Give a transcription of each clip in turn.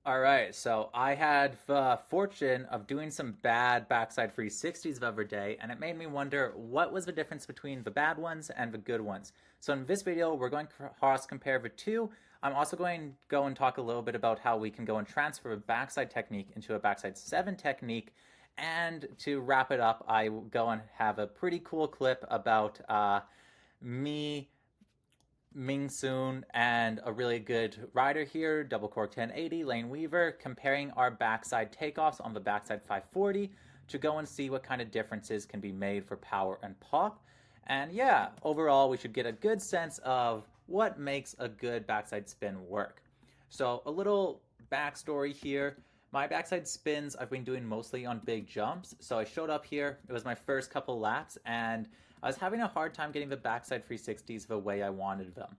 All right, so I had the fortune of doing some bad backside 360s the other day, and it made me wonder what was the difference between the bad ones and the good ones. So in this video, we're going to cross compare the two. I'm also going to go and talk a little bit about how we can go and transfer a backside technique into a backside 7 technique. And to wrap it up, I will go and have a pretty cool clip about me Ming Soon and a really good rider here, Double Cork 1080, Lane Weaver, comparing our backside takeoffs on the backside 540 to go and see what kind of differences can be made for power and pop. And yeah, overall, we should get a good sense of what makes a good backside spin work. So, a little backstory here. My backside spins I've been doing mostly on big jumps. So, I showed up here, it was my first couple laps, and I was having a hard time getting the backside 360s the way I wanted them.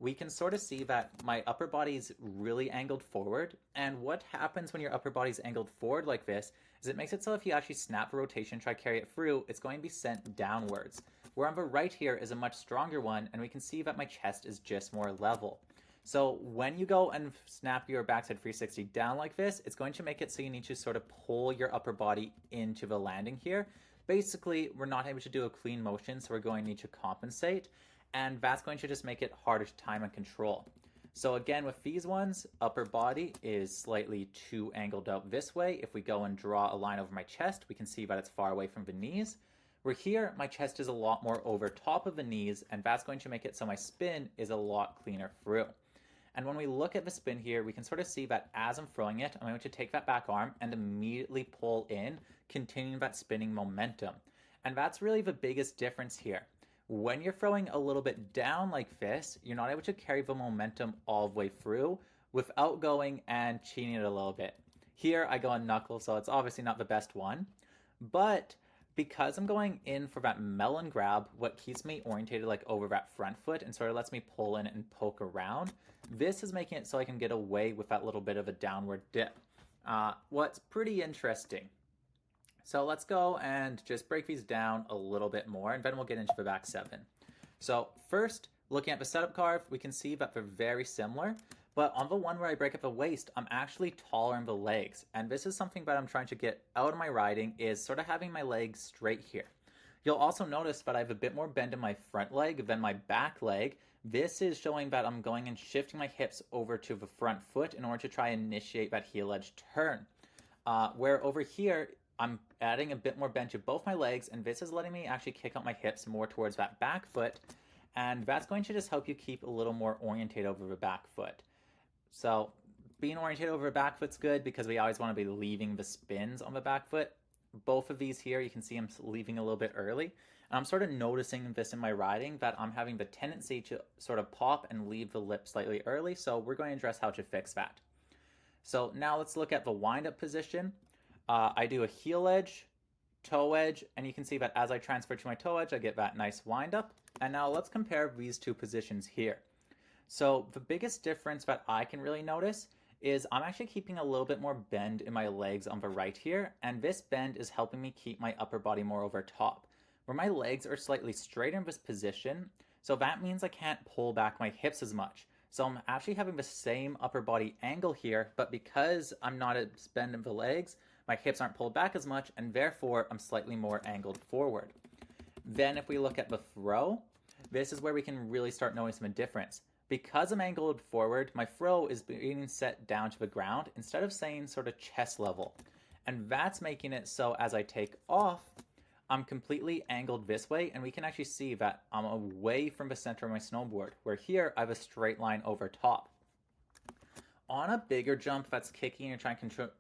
We can sort of see that my upper body's really angled forward, and what happens when your upper body's angled forward like this is it makes it so if you actually snap the rotation, try to carry it through, it's going to be sent downwards. Where on the right here is a much stronger one, and we can see that my chest is just more level. So when you go and snap your backside 360 down like this, it's going to make it so you need to sort of pull your upper body into the landing here. Basically, we're not able to do a clean motion, so we're going to need to compensate, and that's going to just make it harder to time and control. So again, with these ones, upper body is slightly too angled out this way. If we go and draw a line over my chest, we can see that it's far away from the knees. Where here, my chest is a lot more over top of the knees, and that's going to make it so my spin is a lot cleaner through. And when we look at the spin here, we can sort of see that as I'm throwing it, I'm going to take that back arm and immediately pull in, continuing that spinning momentum. And that's really the biggest difference here. When you're throwing a little bit down like this, you're not able to carry the momentum all the way through without going and cheating it a little bit. Here I go on knuckle, so it's obviously not the best one. But because I'm going in for that melon grab, what keeps me orientated like over that front foot and sort of lets me pull in and poke around, this is making it so I can get away with that little bit of a downward dip. What's pretty interesting. So let's go and just break these down a little bit more, and then we'll get into the back 7. So first, looking at the setup carve, we can see that they're very similar, but on the one where I break up the waist, I'm actually taller in the legs. And this is something that I'm trying to get out of my riding, is sort of having my legs straight here. You'll also notice that I have a bit more bend in my front leg than my back leg. This is showing that I'm going and shifting my hips over to the front foot in order to try and initiate that heel edge turn. Where over here, I'm adding a bit more bend to both my legs, and this is letting me actually kick out my hips more towards that back foot, and that's going to just help you keep a little more oriented over the back foot. So being oriented over the back foot's good because we always want to be leaving the spins on the back foot. Both of these here, you can see I'm leaving a little bit early. And I'm sort of noticing this in my riding that I'm having the tendency to sort of pop and leave the lip slightly early. So we're going to address how to fix that. So now let's look at the wind-up position. I do a heel edge, toe edge, and you can see that as I transfer to my toe edge, I get that nice wind-up. And now let's compare these two positions here. So the biggest difference that I can really notice is I'm actually keeping a little bit more bend in my legs on the right here, and this bend is helping me keep my upper body more over top. Where my legs are slightly straight in this position, so that means I can't pull back my hips as much. So I'm actually having the same upper body angle here, but because I'm not as bend in the legs, my hips aren't pulled back as much, and therefore I'm slightly more angled forward. Then if we look at the throw, this is where we can really start noticing the difference. Because I'm angled forward, my throw is being set down to the ground instead of staying sort of chest level. And that's making it so as I take off, I'm completely angled this way, and we can actually see that I'm away from the center of my snowboard, where here I have a straight line over top. On a bigger jump that's kicking and trying to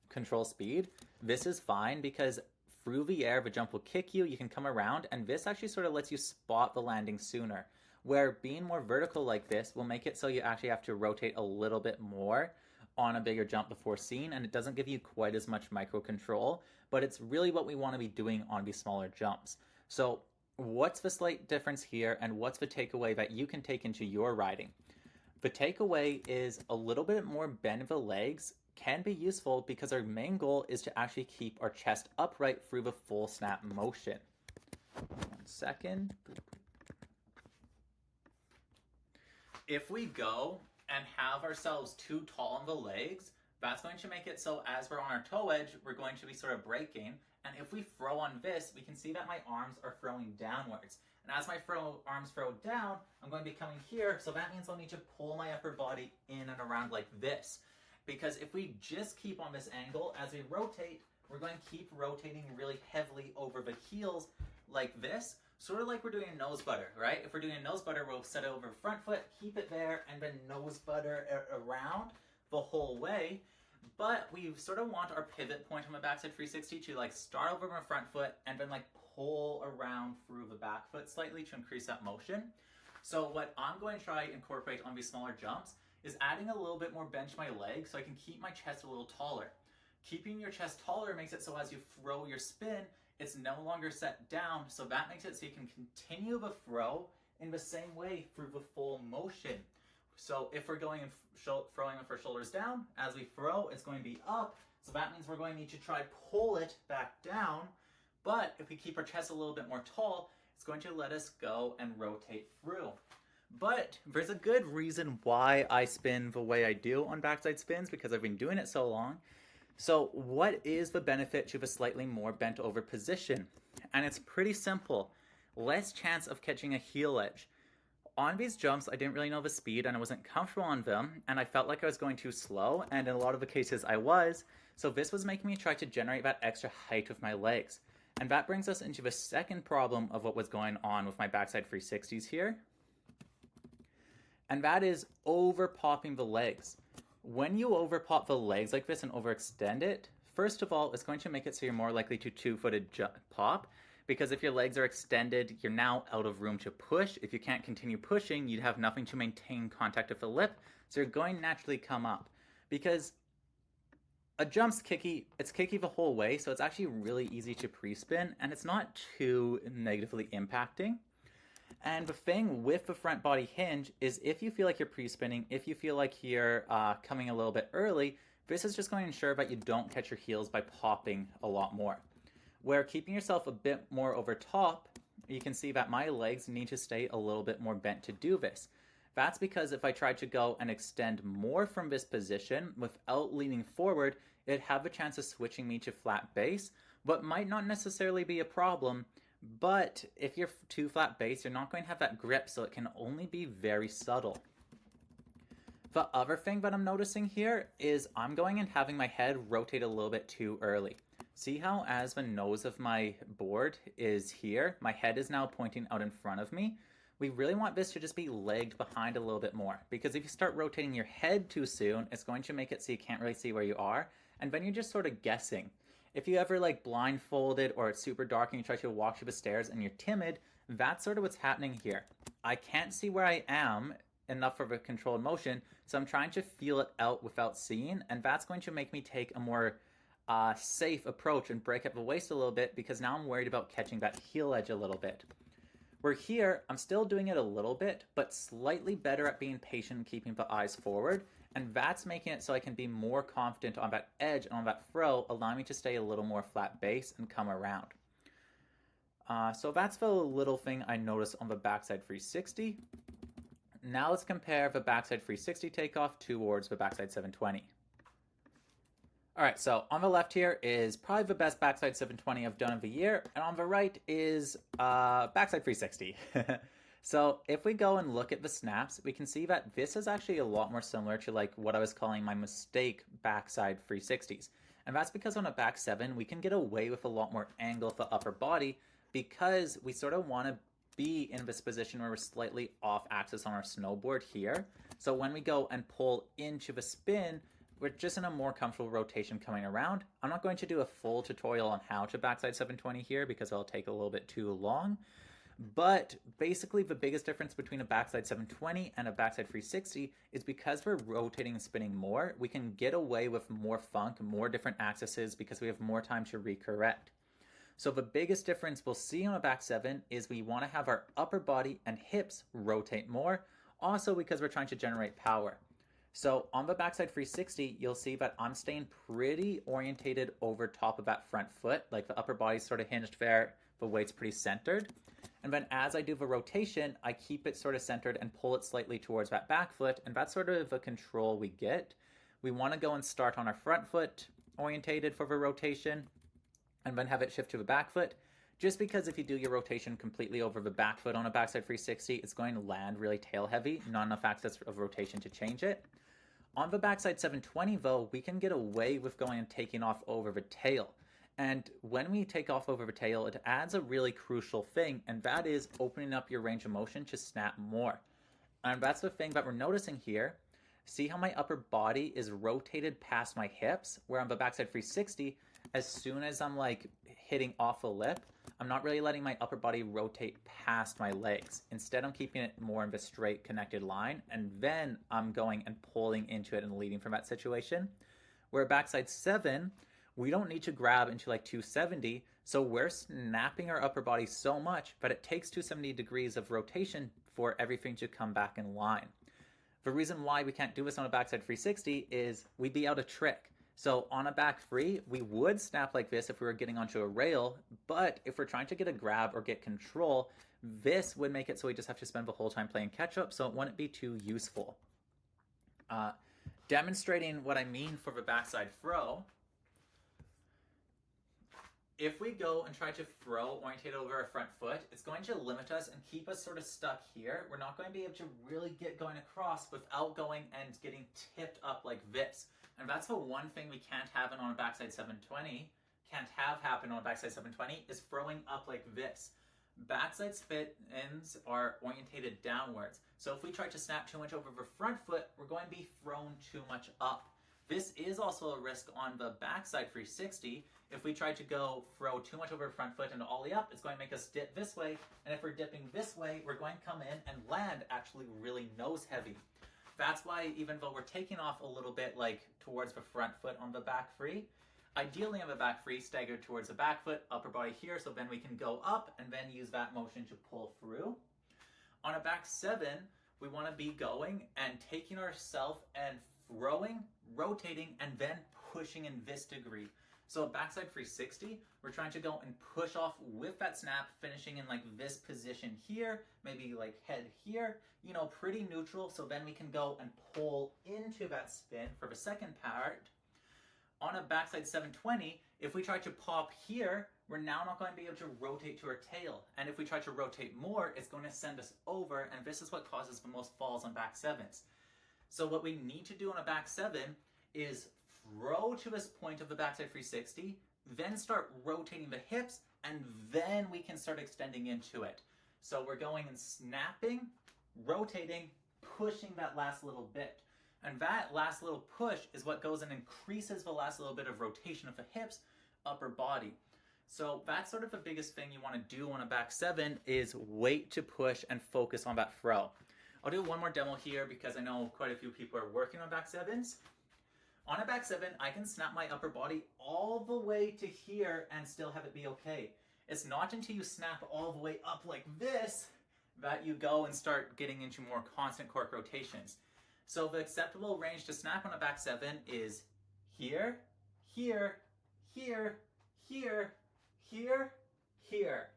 control speed, this is fine because through the air, the jump will kick you can come around, and this actually sort of lets you spot the landing sooner. Where being more vertical like this will make it so you actually have to rotate a little bit more on a bigger jump before seeing, and it doesn't give you quite as much micro control, but it's really what we want to be doing on these smaller jumps. So what's the slight difference here, and what's the takeaway that you can take into your riding? The takeaway is a little bit more bend of the legs can be useful because our main goal is to actually keep our chest upright through the full snap motion. 1 second. If we go and have ourselves too tall on the legs, that's going to make it so as we're on our toe edge, we're going to be sort of breaking. And if we throw on this, we can see that my arms are throwing downwards. And as my arms throw down, I'm going to be coming here. So that means I'll need to pull my upper body in and around like this. Because if we just keep on this angle, as we rotate, we're going to keep rotating really heavily over the heels like this. Sort of like we're doing a nose butter, right? If we're doing a nose butter, we'll set it over front foot, keep it there, and then nose butter around the whole way. But we sort of want our pivot point on the backside 360 to like start over my front foot and then like pull around through the back foot slightly to increase that motion. So what I'm going to try to incorporate on these smaller jumps is adding a little bit more bend to my legs so I can keep my chest a little taller. Keeping your chest taller makes it so as you throw your spin, it's no longer set down, so that makes it so you can continue the throw in the same way through the full motion. So if we're going and throwing with our shoulders down, as we throw, it's going to be up, so that means we're going to need to try pull it back down, but if we keep our chest a little bit more tall, it's going to let us go and rotate through. But there's a good reason why I spin the way I do on backside spins, because I've been doing it so long. So what is the benefit to a slightly more bent over position? And it's pretty simple. Less chance of catching a heel edge. On these jumps, I didn't really know the speed and I wasn't comfortable on them, and I felt like I was going too slow, and in a lot of the cases I was, so this was making me try to generate that extra height with my legs. And that brings us into the second problem of what was going on with my backside 360s here, and that is over popping the legs. When you over pop the legs like this and overextend it, first of all, it's going to make it so you're more likely to two-footed pop, because if your legs are extended, you're now out of room to push. If you can't continue pushing, you'd have nothing to maintain contact with the lip, so you're going to naturally come up. Because a jump's kicky, it's kicky the whole way, so it's actually really easy to pre-spin, and it's not too negatively impacting. And the thing with the front body hinge is if you feel like you're pre-spinning, if you feel like you're coming a little bit early, this is just going to ensure that you don't catch your heels by popping a lot more. Where keeping yourself a bit more over top, you can see that my legs need to stay a little bit more bent to do this. That's because if I tried to go and extend more from this position without leaning forward, it'd have a chance of switching me to flat base, but might not necessarily be a problem. But if you're too flat base, you're not going to have that grip, so it can only be very subtle. The other thing that I'm noticing here is I'm going and having my head rotate a little bit too early. See how as the nose of my board is here, my head is now pointing out in front of me? We really want this to just be legged behind a little bit more, because if you start rotating your head too soon, it's going to make it so you can't really see where you are, and then you're just sort of guessing. If you ever like blindfolded or it's super dark and you try to walk through the stairs and you're timid, that's sort of what's happening here. I can't see where I am enough of a controlled motion, so I'm trying to feel it out without seeing, and that's going to make me take a more safe approach and break up the waist a little bit, because now I'm worried about catching that heel edge a little bit. Where here, I'm still doing it a little bit, but slightly better at being patient and keeping the eyes forward, and that's making it so I can be more confident on that edge and on that throw, allowing me to stay a little more flat base and come around. So that's the little thing I noticed on the backside 360. Now let's compare the backside 360 takeoff towards the backside 720. Alright, so on the left here is probably the best backside 720 I've done of the year, and on the right is backside 360. So if we go and look at the snaps, we can see that this is actually a lot more similar to like what I was calling my mistake backside 360s. And that's because on a back 7, we can get away with a lot more angle of the upper body, because we sort of want to be in this position where we're slightly off axis on our snowboard here. So when we go and pull into the spin, we're just in a more comfortable rotation coming around. I'm not going to do a full tutorial on how to backside 720 here because it'll take a little bit too long. But basically the biggest difference between a backside 720 and a backside 360 is because we're rotating and spinning more, we can get away with more funk, more different axes, because we have more time to recorrect. So the biggest difference we'll see on a back 7 is we want to have our upper body and hips rotate more, also because we're trying to generate power. So on the backside 360, you'll see that I'm staying pretty orientated over top of that front foot, like the upper body's sort of hinged there, the weight's pretty centered. And then as I do the rotation, I keep it sort of centered and pull it slightly towards that back foot, and that's sort of the control we get. We want to go and start on our front foot orientated for the rotation, and then have it shift to the back foot. Just because if you do your rotation completely over the back foot on a backside 360, it's going to land really tail heavy, not enough axis of rotation to change it. On the backside 720 though, we can get away with going and taking off over the tail. And when we take off over the tail, it adds a really crucial thing, and that is opening up your range of motion to snap more. And that's the thing that we're noticing here. See how my upper body is rotated past my hips, where on the backside 360, as soon as I'm like hitting off a lip, I'm not really letting my upper body rotate past my legs. Instead, I'm keeping it more in the straight connected line, and then I'm going and pulling into it and leading from that situation. Where backside 7, we don't need to grab into like 270, so we're snapping our upper body so much that it takes 270 degrees of rotation for everything to come back in line. The reason why we can't do this on a backside 360 is we'd be out of trick. So on a back free, we would snap like this if we were getting onto a rail, but if we're trying to get a grab or get control, this would make it so we just have to spend the whole time playing catch up, so it wouldn't be too useful. Demonstrating what I mean for the backside throw, if we go and try to throw oriented over our front foot, it's going to limit us and keep us sort of stuck here. We're not going to be able to really get going across without going and getting tipped up like this. And that's the one thing we can't have on a backside 720, can't have happen on a backside 720, is throwing up like this. Backside spit ends are orientated downwards. So if we try to snap too much over the front foot, we're going to be thrown too much up. This is also a risk on the backside 360. If we try to go throw too much over the front foot and ollie up, it's going to make us dip this way. And if we're dipping this way, we're going to come in and land actually really nose heavy. That's why even though we're taking off a little bit like towards the front foot on the back free, ideally on the back free, staggered towards the back foot, upper body here, so then we can go up and then use that motion to pull through. On a back 7, we want to be going and taking ourselves and throwing, rotating, and then pushing in this degree. So backside 360, we're trying to go and push off with that snap, finishing in like this position here, maybe like head here, you know, pretty neutral. So then we can go and pull into that spin for the second part. On a backside 720, if we try to pop here, we're now not going to be able to rotate to our tail. And if we try to rotate more, it's going to send us over, and this is what causes the most falls on back 7s. So what we need to do on a back 7 is throw to this point of the backside 360, then start rotating the hips, and then we can start extending into it. So we're going and snapping, rotating, pushing that last little bit. And that last little push is what goes and increases the last little bit of rotation of the hips, upper body. So that's sort of the biggest thing you want to do on a back 7 is wait to push and focus on that throw. I'll do one more demo here because I know quite a few people are working on back 7s. On a back 7, I can snap my upper body all the way to here and still have it be okay. It's not until you snap all the way up like this that you go and start getting into more constant cork rotations. So the acceptable range to snap on a back 7 is here, here, here, here, here, here.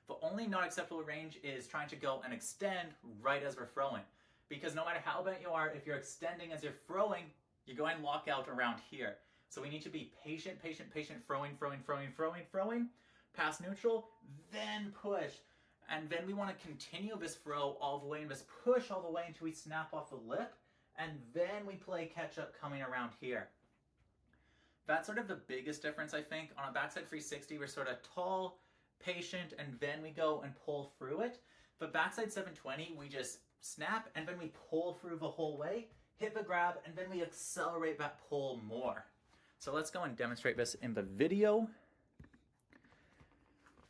The only not acceptable range is trying to go and extend right as we're throwing. Because no matter how bent you are, if you're extending as you're throwing, you're going to lock out around here. So we need to be patient, patient, patient, throwing, past neutral, then push. And then we want to continue this throw all the way and this push all the way until we snap off the lip. And then we play catch up coming around here. That's sort of the biggest difference, I think. On a backside 360, we're sort of tall, patient, and then we go and pull through it. But backside 720, we just snap and then we pull through the whole way, hit the grab, and then we accelerate that pull more. So let's go and demonstrate this in the video.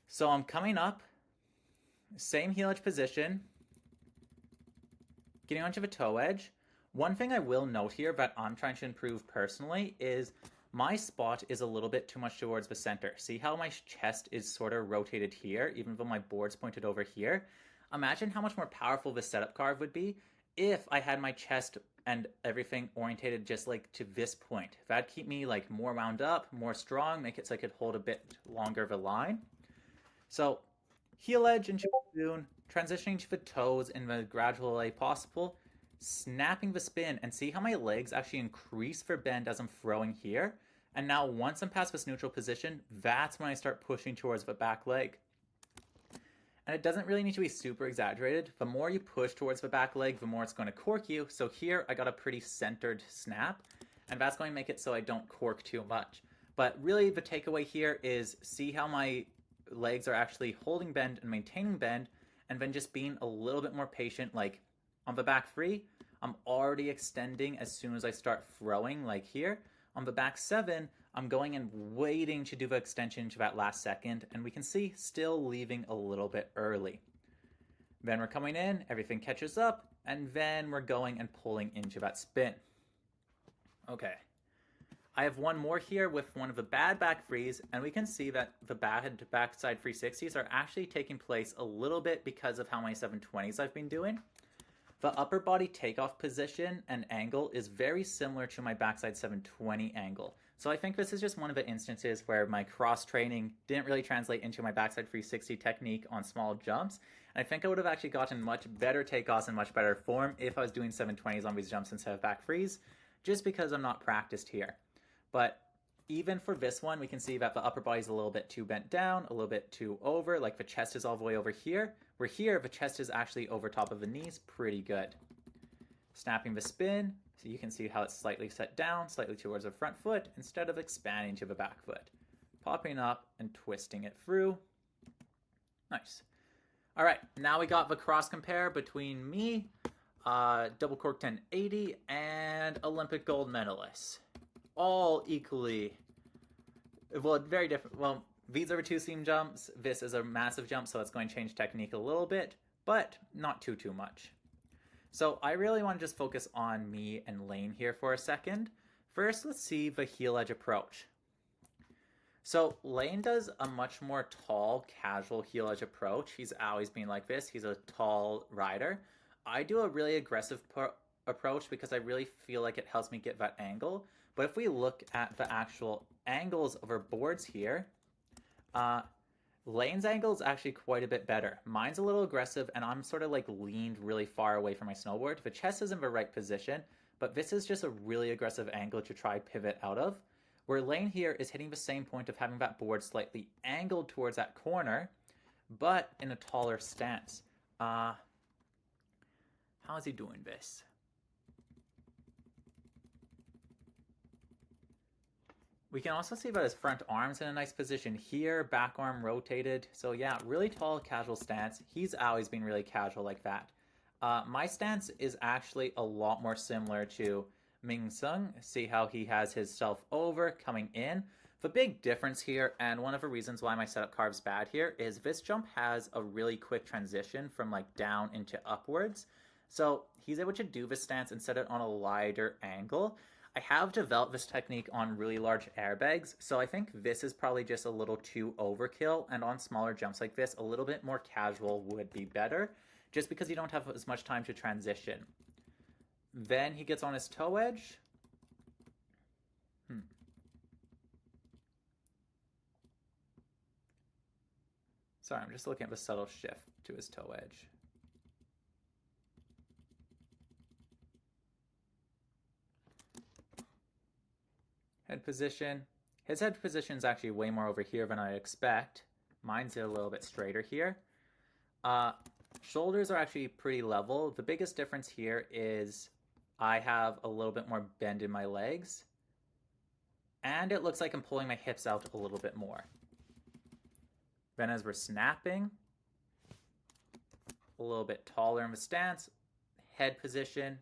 So I'm coming up, same heel edge position, getting onto the toe edge. One thing I will note here that I'm trying to improve personally is my spot is a little bit too much towards the center. See how my chest is sort of rotated here, even though my board's pointed over here? Imagine how much more powerful this setup carve would be if I had my chest and everything orientated just like to this point. That'd keep me like more wound up, more strong, make it so I could hold a bit longer of a line. So Heel edge into spoon, transitioning to the toes in the gradual way possible, snapping the spin, and see how my legs actually increase for bend as I'm throwing here. And now once I'm past this neutral position, that's when I start pushing towards the back leg. And it doesn't really need to be super exaggerated. The more you push towards the back leg, the more it's going to cork you. So here I got a pretty centered snap, and that's going to make it so I don't cork too much. But really the takeaway here is see how my legs are actually holding bend and maintaining bend, and then just being a little bit more patient. Like on the back three, I'm already extending as soon as I start throwing, like here. On the back seven, I'm going and waiting to do the extension to that last second, and we can see still leaving a little bit early. Then we're coming in, everything catches up, and then we're going and pulling into that spin. Okay. I have one more here with one of the bad back threes, and we can see that the bad backside 360s are actually taking place a little bit because of how many 720s I've been doing. The upper body takeoff position and angle is very similar to my backside 720 angle. So I think this is just one of the instances where my cross training didn't really translate into my backside 360 technique on small jumps. And I think I would have actually gotten much better takeoffs and much better form if I was doing 720s on these jumps instead of back threes, just because I'm not practiced here. But even for this one, we can see that the upper body is a little bit too bent down, a little bit too over, like the chest is all the way over here. Where here, the chest is actually over top of the knees, pretty good. Snapping the spin, so you can see how it's slightly set down, slightly towards the front foot, instead of expanding to the back foot. Popping up and twisting it through. Nice. All right, now we got the cross compare between me, double cork 1080, and Olympic gold medalists. All equally, well, very different. Well, these are two seam jumps. This is a massive jump, so it's going to change technique a little bit, but not too much. So I really want to just focus on me and Lane here for a second. First, let's see the heel edge approach. So Lane does a much more tall, casual heel edge approach. He's always been like this. He's a tall rider. I do a really aggressive approach because I really feel like it helps me get that angle. But if we look at the actual angles of our boards here, Lane's angle is actually quite a bit better. Mine's a little aggressive, and I'm sort of like leaned really far away from my snowboard. The chest is in the right position, but this is just a really aggressive angle to try pivot out of. Where Lane here is hitting the same point of having that board slightly angled towards that corner, but in a taller stance. How is he doing this? We can also see that his front arm's in a nice position here, back arm rotated. So yeah, really tall, casual stance. He's always been really casual like that. My stance is actually a lot more similar to Ming Sung. See how he has his self over coming in. The big difference here, and one of the reasons why my setup carve's bad here, is this jump has a really quick transition from like down into upwards. So he's able to do this stance and set it on a wider angle. I have developed this technique on really large airbags, so I think this is probably just a little too overkill, and on smaller jumps like this, a little bit more casual would be better, just because you don't have as much time to transition. Then he gets on his toe edge. Sorry, I'm just looking at the subtle shift to his toe edge. Head position. His head position is actually way more over here than I expect. Mine's a little bit straighter here. Shoulders are actually pretty level. The biggest difference here is I have a little bit more bend in my legs. And it looks like I'm pulling my hips out a little bit more. Then as we're snapping, a little bit taller in the stance, head position,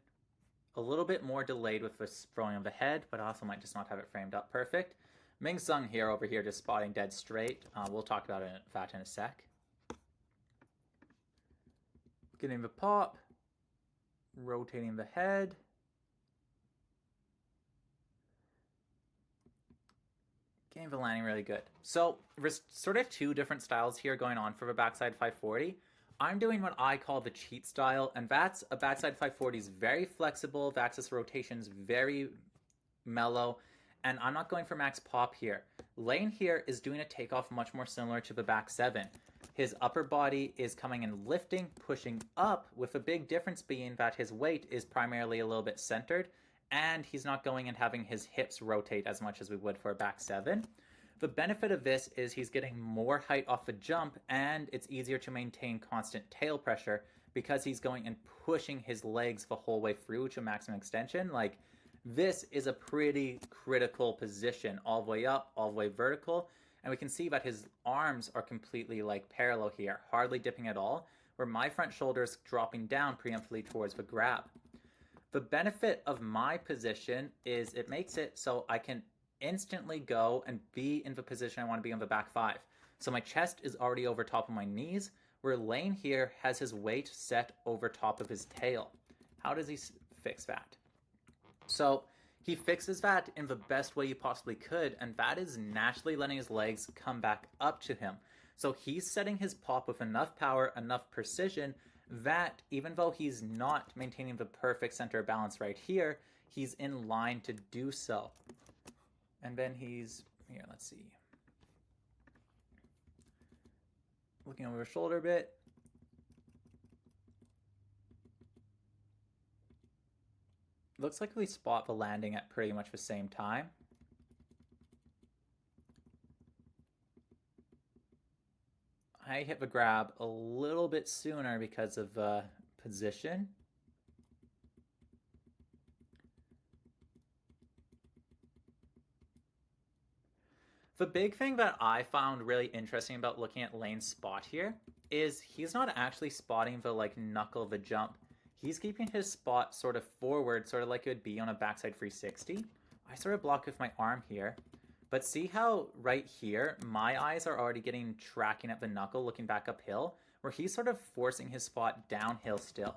a little bit more delayed with the throwing of the head, but also might just not have it framed up perfect. Ming Sung here over here just spotting dead straight. We'll talk about that in a sec. Getting the pop, rotating the head. Getting the landing really good. So there's sort of two different styles here going on for the backside 540. I'm doing what I call the cheat style, and that's a backside 540 is very flexible, the axis rotation's very mellow, and I'm not going for max pop here. Lane here is doing a takeoff much more similar to the back 7. His upper body is coming and lifting, pushing up, with a big difference being that his weight is primarily a little bit centered, and he's not going and having his hips rotate as much as we would for a back seven. The benefit of this is he's getting more height off the jump, and it's easier to maintain constant tail pressure because he's going and pushing his legs the whole way through to maximum extension. Like, this is a pretty critical position, all the way up, all the way vertical. And we can see that his arms are completely like parallel here, hardly dipping at all, where my front shoulder is dropping down preemptively towards the grab. The benefit of my position is it makes it so I can instantly go and be in the position I want to be on the back five. So my chest is already over top of my knees, where Lane here has his weight set over top of his tail. How does he fix that? So he fixes that in the best way you possibly could, and that is naturally letting his legs come back up to him. So he's setting his pop with enough power, enough precision, that even though he's not maintaining the perfect center of balance right here, he's in line to do so. And then he's, here, let's see. Looking over his shoulder a bit. Looks like we spot the landing at pretty much the same time. I hit the grab a little bit sooner because of position. The big thing that I found really interesting about looking at Lane's spot here is he's not actually spotting the like knuckle of the jump. He's keeping his spot sort of forward, sort of like it would be on a backside 360. I sort of block with my arm here. But see how right here, my eyes are already getting tracking at the knuckle, looking back uphill, where he's sort of forcing his spot downhill still.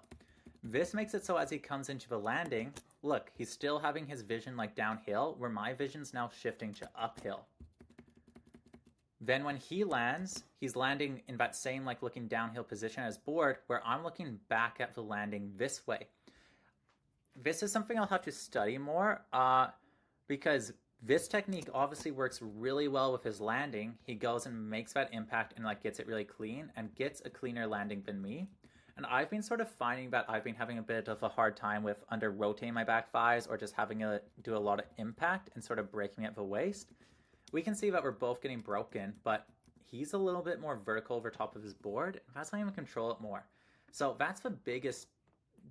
This makes it so as he comes into the landing, look, he's still having his vision like downhill, where my vision's now shifting to uphill. Then when he lands, he's landing in that same like looking downhill position as board, where I'm looking back at the landing this way. This is something I'll have to study more because this technique obviously works really well with his landing. He goes and makes that impact and like gets it really clean and gets a cleaner landing than me. And I've been sort of finding that I've been having a bit of a hard time with under rotating my back thighs or just having to do a lot of impact and sort of breaking at the waist. We can see that we're both getting broken, but he's a little bit more vertical over top of his board. That's not even control it more. So that's the biggest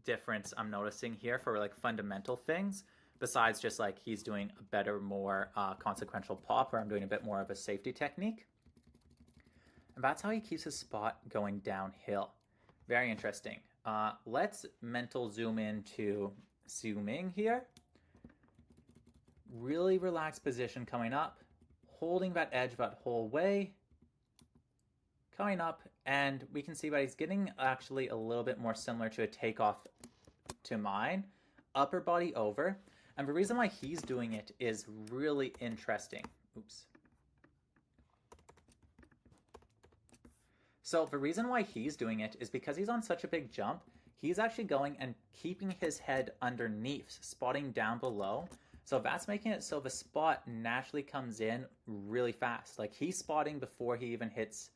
difference I'm noticing here for like fundamental things, besides just like he's doing a better, more consequential pop, where I'm doing a bit more of a safety technique. And that's how he keeps his spot going downhill. Very interesting. Let's mental zoom into zooming here. Really relaxed position coming up, holding that edge that whole way, coming up, and we can see that he's getting actually a little bit more similar to a takeoff to mine. Upper body over. And the reason why he's doing it is really interesting. Oops. So the reason why he's doing it is because he's on such a big jump, he's actually going and keeping his head underneath, spotting down below. So that's making it so the spot naturally comes in really fast. Like he's spotting before he even hits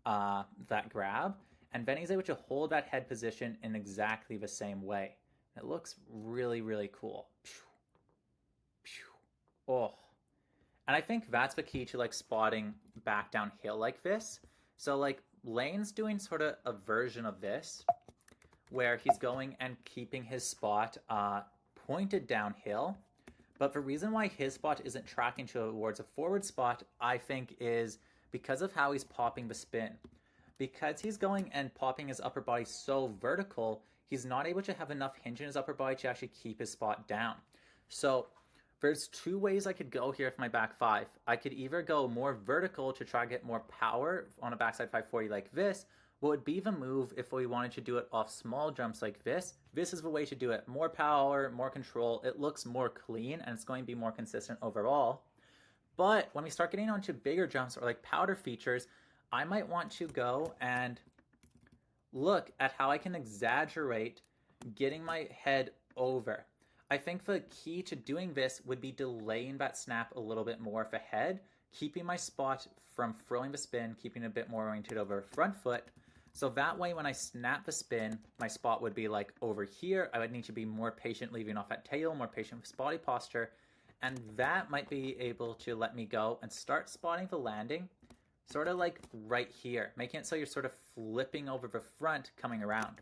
that grab. And then he's able to hold that head position in exactly the same way. It looks really, really cool. Oh. And I think that's the key to like spotting back downhill like this. So like Lane's doing sort of a version of this where he's going and keeping his spot pointed downhill. But the reason why his spot isn't tracking towards a forward spot, I think, is because of how he's popping the spin. Because he's going and popping his upper body so vertical, he's not able to have enough hinge in his upper body to actually keep his spot down. So there's two ways I could go here with my back five. I could either go more vertical to try to get more power on a backside 540 like this. What would be the move if we wanted to do it off small jumps like this? This is the way to do it. More power, more control. It looks more clean and it's going to be more consistent overall. But when we start getting onto bigger jumps or like powder features, I might want to go and look at how I can exaggerate getting my head over. I think the key to doing this would be delaying that snap a little bit more of a head keeping my spot from frilling the spin, keeping it a bit more oriented over front foot. So that way, when I snap the spin, my spot would be like over here. I would need to be more patient leaving off that tail, more patient with his body posture. And that might be able to let me go and start spotting the landing sort of like right here, making it so you're sort of flipping over the front coming around.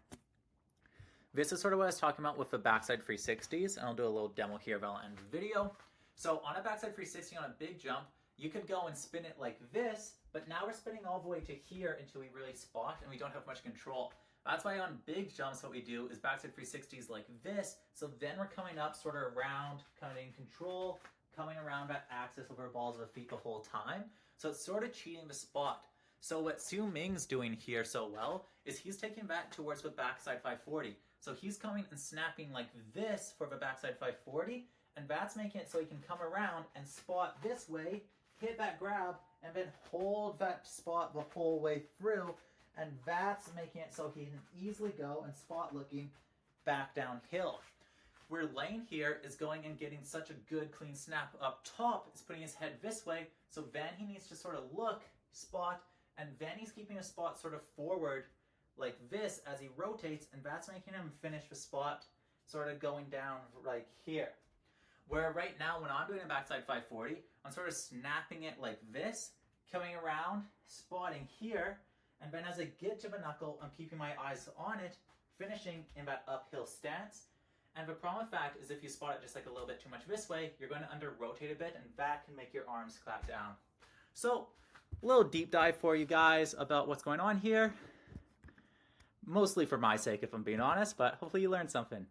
This is sort of what I was talking about with the backside 360s, and I'll do a little demo here of I'll end the video. So on a backside 360 on a big jump, you could go and spin it like this, but now we're spinning all the way to here until we really spot and we don't have much control. That's why on big jumps what we do is backside 360s like this, so then we're coming up sort of around, coming in control, coming around that axis over the balls of the feet the whole time. So it's sort of cheating the spot. So what Su Ming's doing here so well is he's taking that towards the backside 540. So he's coming and snapping like this for the backside 540, and that's making it so he can come around and spot this way, hit that grab, and then hold that spot the whole way through, and that's making it so he can easily go and spot looking back downhill. Where Lane here is going and getting such a good clean snap up top, is putting his head this way, so then he needs to sort of look, spot, and then he's keeping a spot sort of forward like this as he rotates, and that's making him finish the spot sort of going down right here. Where right now when I'm doing a backside 540, I'm sort of snapping it like this, coming around, spotting here, and then as I get to the knuckle, I'm keeping my eyes on it, finishing in that uphill stance. And the problem with that is if you spot it just like a little bit too much this way, you're going to under-rotate a bit, and that can make your arms clap down. So, a little deep dive for you guys about what's going on here. Mostly for my sake, if I'm being honest, but hopefully you learned something.